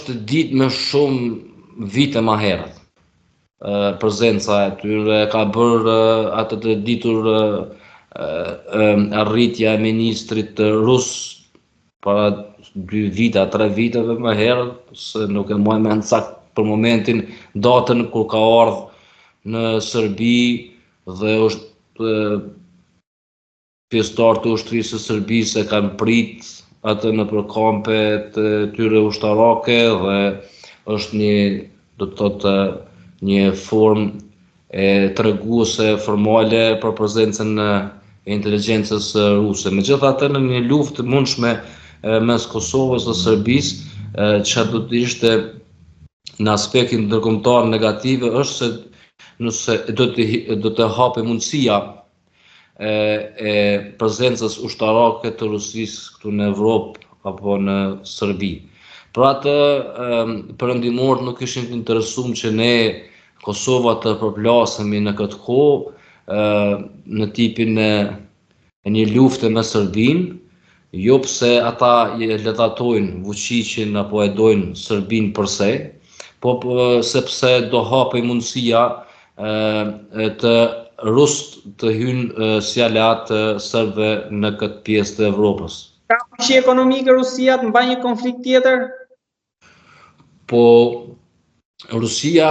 është ditë me shumë vite ma herët. Prezenca e tyre ka bërë atë të ditur arritja e ministrit rus para 2 vite, 3 viteve më herët, se nuk e moj me në sakt për momentin datën kur ka ardhur në Serbi dhe është pjesëtar të ushtrisë së Serbisë e kanë prit atë në përkampe të tyre ushtarake dhe është një, do të thotë, një formë e treguese formale për prezencën e inteligjencës ruse. Megjithatë, në një luftë mundshme mes Kosovës dhe Serbisë, që do të ishte në aspektin ndërkombëtar negativ është se nëse do të hapë mundësia e prezencës ushtarake të Rusisë këtu në Evropë apo në Serbi. Për atë perëndimorët nuk ishin të interesuar që ne Kosova të përplasemi në këtë kohë në tipin e një lufte me Serbinë, jo pse ata e ledatojnë fuqiqin apo e dojnë Serbinë per se, po sepse do hapej mundësia të rusët të hynë si aleat të serbëve në këtë pjesë të Evropës. Ka fuqi ekonomike Rusia të mbajë një konflikt tjetër? Po Rusia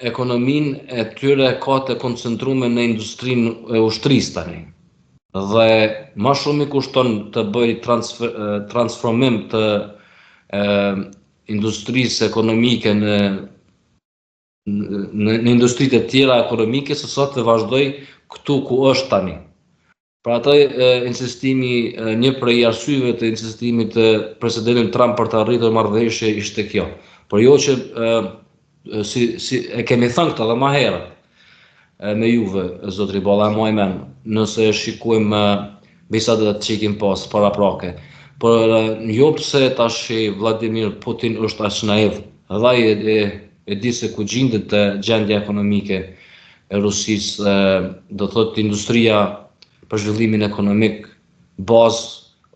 ekonominë e tyre ka të koncentruar në industrinë e ushtrisë tani. Dhe më shumë i kushton të bëj transformim të industrisë ekonomike në industritë e tjera ekonomike se sa të vazhdoj këtu ku është tani. Pra atë insistimi, një prej arsyeve të insistimit të presidentit Trump për të arritur marrëveshje ishte kjo. Por jo që si e kemi thënë këtë edhe më herët me juve, zotri Balla, e mojmen, nëse shikojmë bisedat që kemi pas paraprake. Por jo pse tash Vladimir Putin është aq naiv, edhe ai e di se ku gjendet gjendja ekonomike e Rusisë, do thotë industria për zhvillimin ekonomik bazë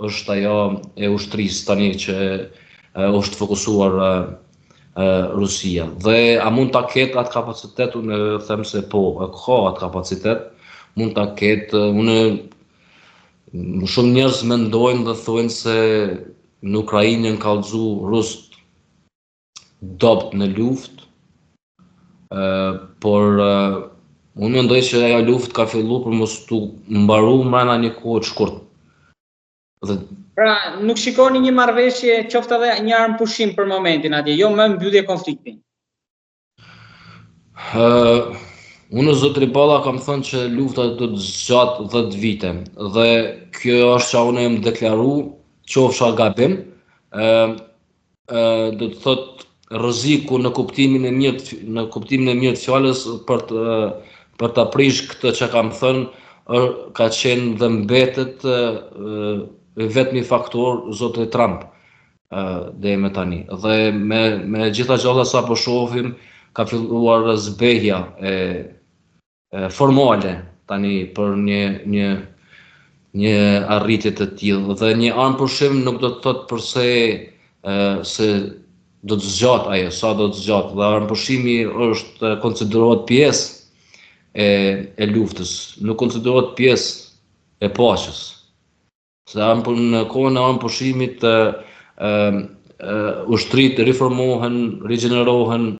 është ajo e ushtrisë tani që është fokusuar Rusia. Dhe a mund ta ketë atë kapacitet? Unë them se po, ka atë kapacitet, mund ta ketë. Shumë njerëz mendojnë dhe thonë se në Ukrainë janë kallëzu rusët dopt në luftë, por unë mendoj që ajo luftë ka filluar për mos tu mbaruar brenda një kohe të shkurtë. Pra, nuk shikoni një marrëveshje, qoftë edhe një armë pushim për momentin atje, jo më mbyllje konflikti? Unë zotri Balla kam thënë që lufta do të zgjatë 10 vite dhe kjo është që unë jam deklaru, qofsha gabim, do të thotë rreziku në kuptimin e mirë të fjalës për ta prish këtë që kam thënë ka qenë dhe mbetet vetëmi faktor zotri Trump deri më tani. Dhe me gjitha gjalla sa po shohim ka filluar zbehja formale tani për një arritje të tillë. Dhe një armë pushim nuk do të thotë përse se do të zgjatë ajo, sa do të zgjatë. Dhe armë pushimi është konsiderohet pjesë e luftës, nuk konsiderohet pjesë e paqes. Se në kohën e armë pushimit ushtrit riformohen, rigjenerohen,